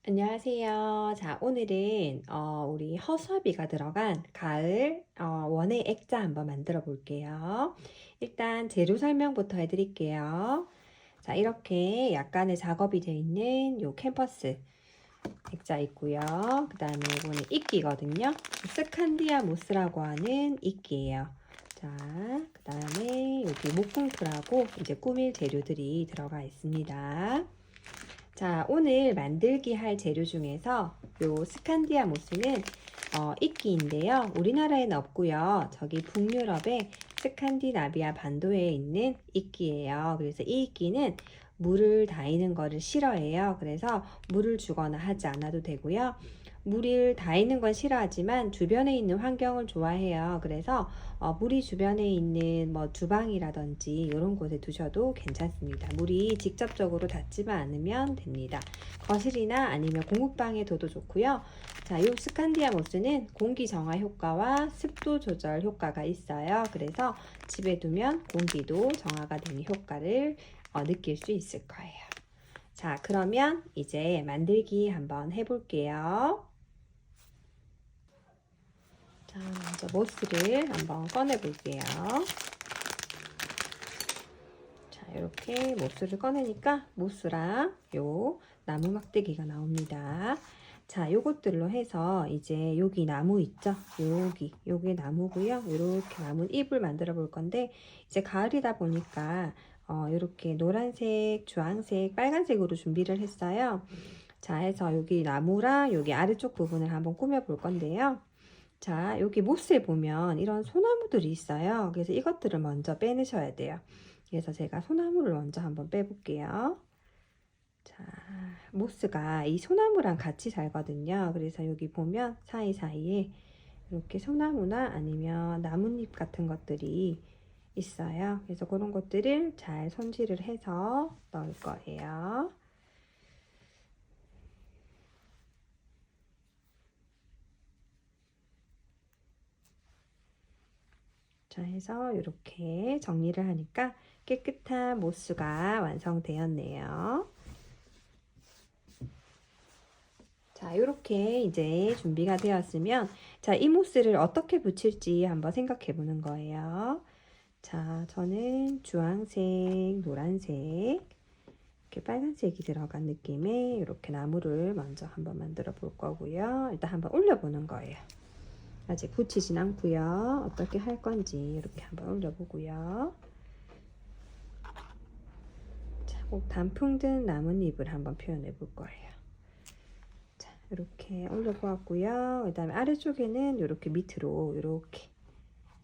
안녕하세요. 자, 오늘은 우리 허수아비가 들어간 가을 원예 액자 한번 만들어 볼게요. 일단 재료 설명부터 해드릴게요. 자, 이렇게 약간의 작업이 되어 있는 요 캔버스 액자 있고요. 그 다음에 이거는 이끼거든요. 스칸디아 모스라고 하는 이끼예요. 자, 그 다음에 여기 목공풀하고 이제 꾸밀 재료들이 들어가 있습니다. 자, 오늘 만들기 할 재료 중에서 요 스칸디아 모스는 이끼인데요. 우리나라에는 없고요. 저기 북유럽의 스칸디나비아 반도에 있는 이끼예요. 그래서 이 이끼는 물을 다이는 거를 싫어해요. 그래서 물을 주거나 하지 않아도 되고요. 물을 다이는 건 싫어하지만 주변에 있는 환경을 좋아해요. 그래서 물이 주변에 있는 뭐 주방이라든지 이런 곳에 두셔도 괜찮습니다. 물이 직접적으로 닿지만 않으면 됩니다. 거실이나 아니면 공부방에 둬도 좋고요. 자, 이 스칸디아 모스는 공기 정화 효과와 습도 조절 효과가 있어요. 그래서 집에 두면 공기도 정화가 되는 효과를 느낄 수 있을 거예요. 자, 그러면 이제 만들기 한번 해볼게요. 자, 먼저 모스를 한번 꺼내 볼게요. 자, 이렇게 모스를 꺼내니까 모스랑 요 나무 막대기가 나옵니다. 자, 요것들로 해서 이제 여기 나무 있죠? 요게 나무고요. 이렇게 나무 잎을 만들어 볼 건데 이제 가을이다 보니까 이렇게 노란색, 주황색, 빨간색으로 준비를 했어요. 자, 해서 여기 나무랑 여기 아래쪽 부분을 한번 꾸며 볼 건데요. 자, 여기 모스에 보면 이런 소나무들이 있어요. 그래서 이것들을 먼저 빼내셔야 돼요. 그래서 제가 소나무를 먼저 한번 빼볼게요. 자, 모스가 이 소나무랑 같이 살거든요. 그래서 여기 보면 사이사이에 이렇게 소나무나 아니면 나뭇잎 같은 것들이 있어요. 그래서 그런 것들을 잘 손질을 해서 넣을 거예요. 자, 해서 이렇게 정리를 하니까 깨끗한 모스가 완성되었네요. 자, 이렇게 이제 준비가 되었으면, 자, 이 모스를 어떻게 붙일지 한번 생각해 보는 거예요. 자, 저는 주황색, 노란색, 이렇게 빨간색이 들어간 느낌의 이렇게 나무를 먼저 한번 만들어 볼 거고요. 일단 한번 올려보는 거예요. 아직 붙이진 않고요. 어떻게 할 건지 이렇게 한번 올려보고요. 자, 꼭 단풍 든 나뭇잎을 한번 표현해 볼 거예요. 자, 이렇게 올려보았고요. 그 다음에 아래쪽에는 이렇게 밑으로 이렇게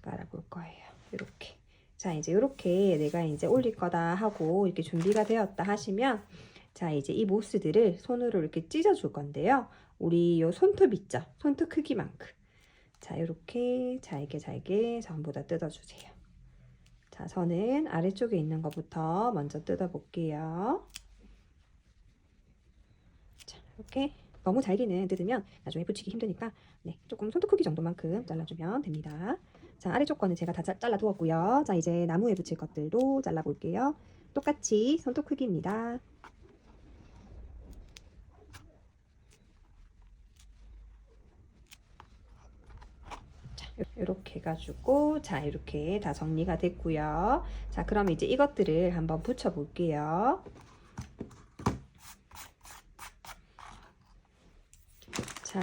깔아볼 거예요. 이렇게. 자, 이제 이렇게 내가 이제 올릴 거다 하고 이렇게 준비가 되었다 하시면, 자, 이제 이 모스들을 손으로 이렇게 찢어 줄 건데요. 우리 요 손톱 있죠? 손톱 크기만큼. 자, 이렇게 잘게 잘게 전부 다 뜯어주세요. 자, 저는 아래쪽에 있는 것부터 먼저 뜯어 볼게요. 자, 이렇게 너무 잘게는 뜯으면 나중에 붙이기 힘드니까 네, 조금 손톱 크기 정도만큼 잘라주면 됩니다. 자, 아래쪽 거는 제가 다 잘라 두었고요. 자, 이제 나무에 붙일 것들도 잘라 볼게요. 똑같이 손톱 크기입니다. 이렇게 해가지고 자, 이렇게 다 정리가 됐고요. 자, 그럼 이제 이것들을 한번 붙여 볼게요. 자,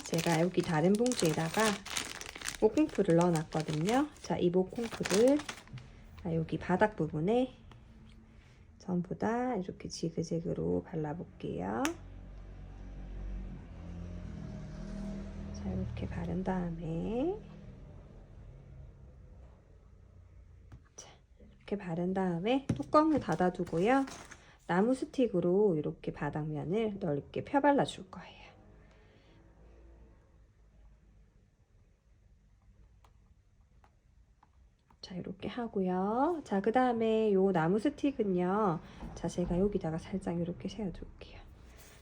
제가 여기 다른 봉지에다가 목공풀을 넣어 놨거든요. 자, 이 목공풀을 여기 바닥 부분에 전부 다 이렇게 지그재그로 발라 볼게요. 자, 이렇게 바른 다음에 자, 이렇게 바른 다음에 뚜껑을 닫아 두고요. 나무 스틱으로 이렇게 바닥면을 넓게 펴 발라 줄 거예요. 자, 이렇게 하고요. 자, 그 다음에 요 나무 스틱은요. 자, 제가 여기다가 살짝 이렇게 세워 둘게요.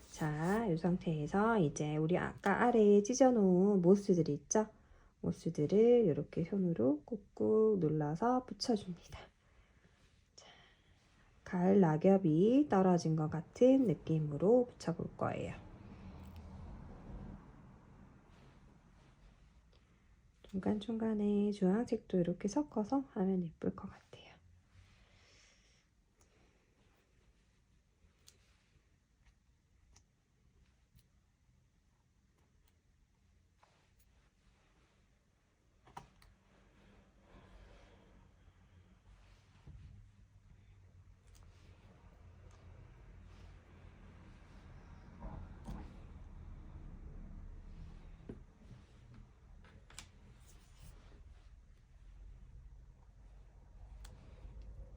자, 이 상태에서 이제 우리 아까 아래에 찢어 놓은 모스들 있죠? 모스들을 이렇게 손으로 꾹꾹 눌러서 붙여줍니다. 자, 가을 낙엽이 떨어진 것 같은 느낌으로 붙여볼 거예요. 중간중간에 주황색도 이렇게 섞어서 하면 예쁠 것 같아요.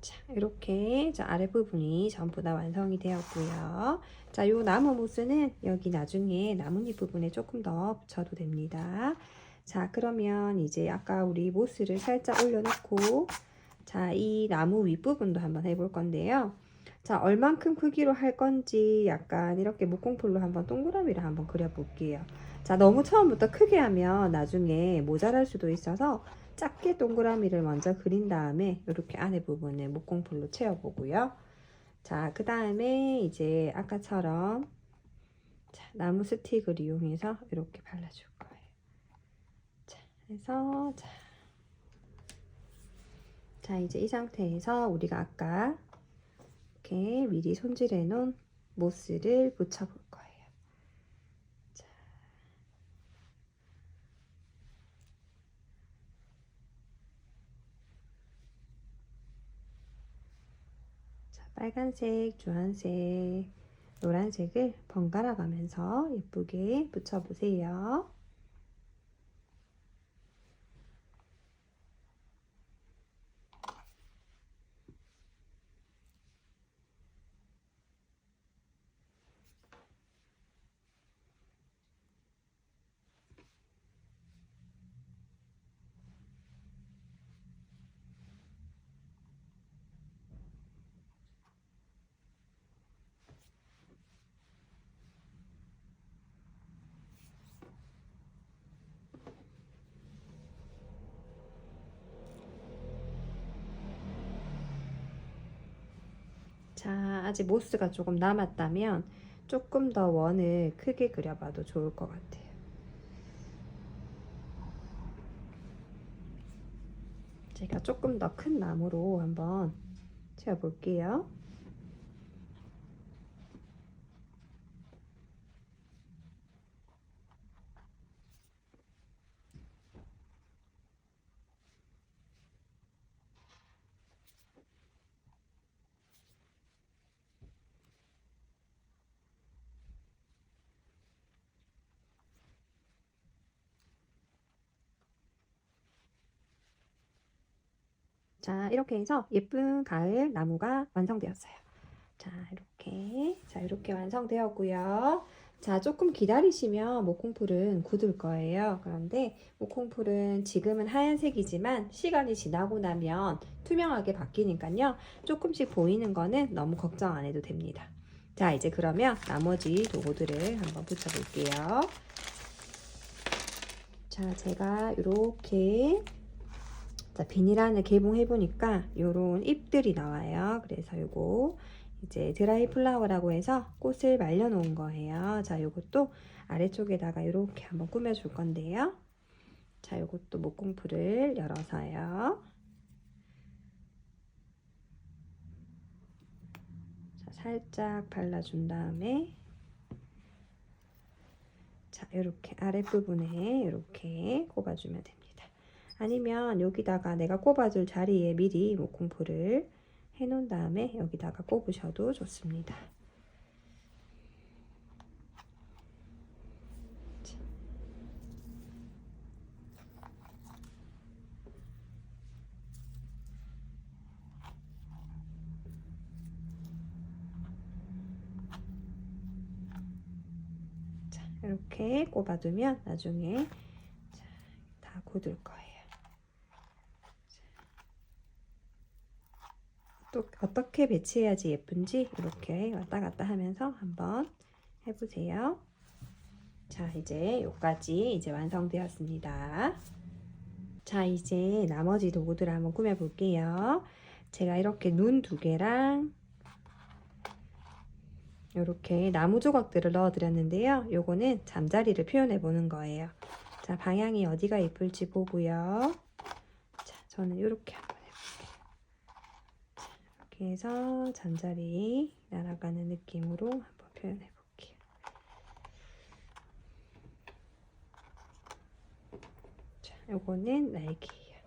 자, 이렇게 아랫부분이 전부 다 완성이 되었고요. 자, 요 나무 모스는 여기 나중에 나뭇잎 부분에 조금 더 붙여도 됩니다. 자, 그러면 이제 아까 우리 모스를 살짝 올려놓고 자, 이 나무 윗부분도 한번 해볼 건데요. 자, 얼만큼 크기로 할 건지 약간 이렇게 목공풀로 한번 동그라미를 한번 그려볼게요. 자, 너무 처음부터 크게 하면 나중에 모자랄 수도 있어서 작게 동그라미를 먼저 그린 다음에 이렇게 안에 부분을 목공풀로 채워보고요. 자, 그 다음에 이제 아까처럼 자, 나무 스틱을 이용해서 이렇게 발라줄 거예요. 자, 그래서 자, 이제 이 상태에서 우리가 아까 이렇게 미리 손질해 놓은 모스를 붙여볼 거예요. 자, 빨간색, 주황색, 노란색을 번갈아 가면서 예쁘게 붙여보세요. 자, 아직 모스가 조금 남았다면 조금 더 원을 크게 그려봐도 좋을 것 같아요. 제가 조금 더 큰 나무로 한번 채워볼게요. 자, 이렇게 해서 예쁜 가을 나무가 완성되었어요. 자, 이렇게 완성되었고요. 자, 조금 기다리시면 목콩풀은 굳을 거예요. 그런데 목콩풀은 지금은 하얀색이지만 시간이 지나고 나면 투명하게 바뀌니까요. 조금씩 보이는 거는 너무 걱정 안 해도 됩니다. 자, 이제 그러면 나머지 도구들을 한번 붙여볼게요. 자, 제가 이렇게 자, 비닐안을 개봉해 보니까 요런 잎들이 나와요. 그래서 요거 이제 드라이 플라워라고 해서 꽃을 말려 놓은 거예요. 자, 요것도 아래쪽에다가 이렇게 한번 꾸며 줄 건데요. 자, 요것도 목공풀을 열어서요. 자, 살짝 발라준 다음에 자, 이렇게 아랫부분에 이렇게 꼽아주면 됩니다. 아니면 여기다가 내가 꼽아줄 자리에 미리 목공풀을 해놓은 다음에 여기다가 꼽으셔도 좋습니다. 자, 이렇게 꼽아두면 나중에 다 굳을 거예요. 또 어떻게 배치해야지 예쁜지 이렇게 왔다 갔다 하면서 한번 해보세요. 자, 이제 여기까지 이제 완성되었습니다. 자, 이제 나머지 도구들을 한번 꾸며 볼게요. 제가 이렇게 눈 2개랑 이렇게 나무 조각들을 넣어 드렸는데요. 요거는 잠자리를 표현해 보는 거예요. 자, 방향이 어디가 예쁠지 보고요. 자, 저는 이렇게 한번 해볼게요. 자, 이렇게 해서 잠자리 날아가는 느낌으로 한번 표현해 볼게요. 자, 요거는 날개예요.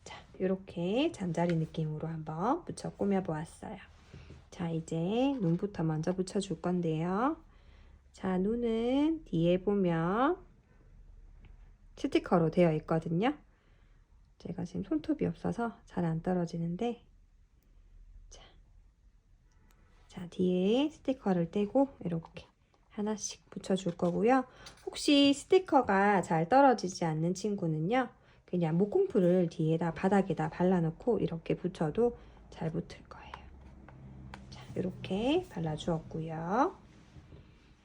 자, 이렇게 잠자리 느낌으로 한번 붙여 꾸며 보았어요. 자, 이제 눈부터 먼저 붙여줄 건데요. 자, 눈은 뒤에 보면 스티커로 되어 있거든요. 제가 지금 손톱이 없어서 잘 안 떨어지는데, 자, 뒤에 스티커를 떼고 이렇게 하나씩 붙여줄 거고요. 혹시 스티커가 잘 떨어지지 않는 친구는요, 그냥 목공풀을 뒤에다 바닥에다 발라놓고 이렇게 붙여도 잘 붙을 거예요. 자, 이렇게 발라주었고요.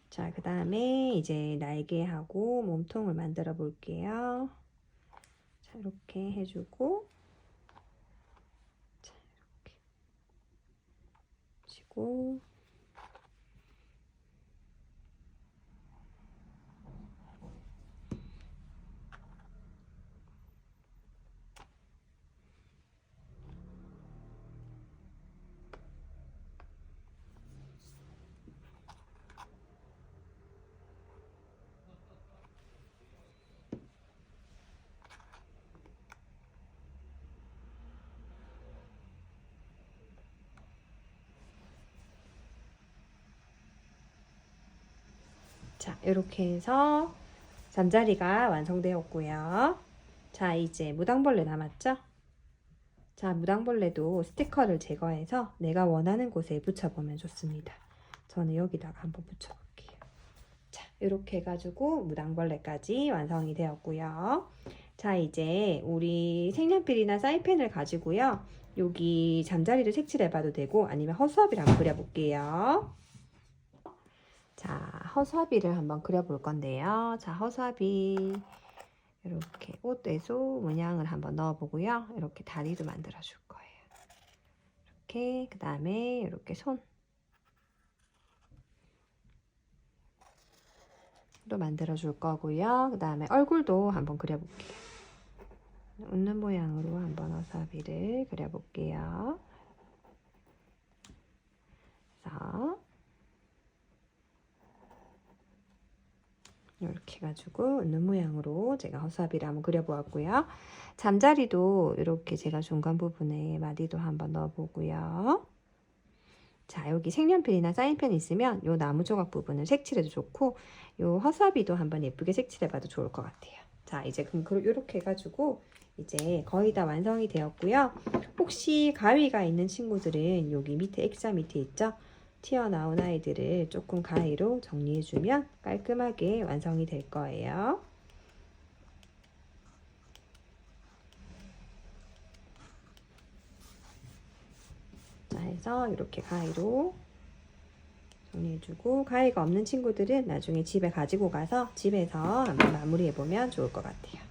자, 그 다음에 이제 날개하고 몸통을 만들어 볼게요. 자, 이렇게 해주고, 자, 이렇게 치고, 자, 이렇게 해서 잠자리가 완성되었고요. 자, 이제 무당벌레 남았죠? 자, 무당벌레도 스티커를 제거해서 내가 원하는 곳에 붙여보면 좋습니다. 저는 여기다가 한번 붙여볼게요. 자, 이렇게 해가지고 무당벌레까지 완성이 되었고요. 자, 이제 우리 색연필이나 사인펜을 가지고요. 여기 잠자리를 색칠해봐도 되고 아니면 허수아비를 한번 그려볼게요. 자, 허수아비를 한번 그려볼 건데요. 자, 허수아비 이렇게 옷에서 문양을 한번 넣어보고요. 이렇게 다리도 만들어 줄 거예요. 이렇게 그 다음에 이렇게 손도 만들어 줄 거고요. 그 다음에 얼굴도 한번 그려볼게요. 웃는 모양으로 한번 허수아비를 그려볼게요. 그래서 이렇게 해가지고 웃는 모양으로 제가 허수아비를 한번 그려보았고요. 잠자리도 이렇게 제가 중간 부분에 마디도 한번 넣어보고요. 자, 여기 색연필이나 사인펜 있으면 요 나무 조각 부분을 색칠해도 좋고 요 허수아비도 한번 예쁘게 색칠해봐도 좋을 것 같아요. 자, 이제 그럼 이렇게 해가지고 이제 거의 다 완성이 되었고요. 혹시 가위가 있는 친구들은 여기 밑에 액자 밑에 있죠? 튀어나온 아이들을 조금 가위로 정리해주면 깔끔하게 완성이 될 거예요. 자, 해서 이렇게 가위로 정리해주고 가위가 없는 친구들은 나중에 집에 가지고 가서 집에서 한번 마무리해보면 좋을 것 같아요.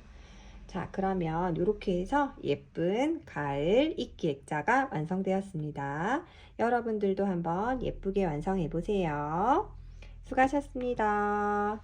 자, 그러면 이렇게 해서 예쁜 가을 이끼 액자가 완성되었습니다. 여러분들도 한번 예쁘게 완성해 보세요. 수고하셨습니다.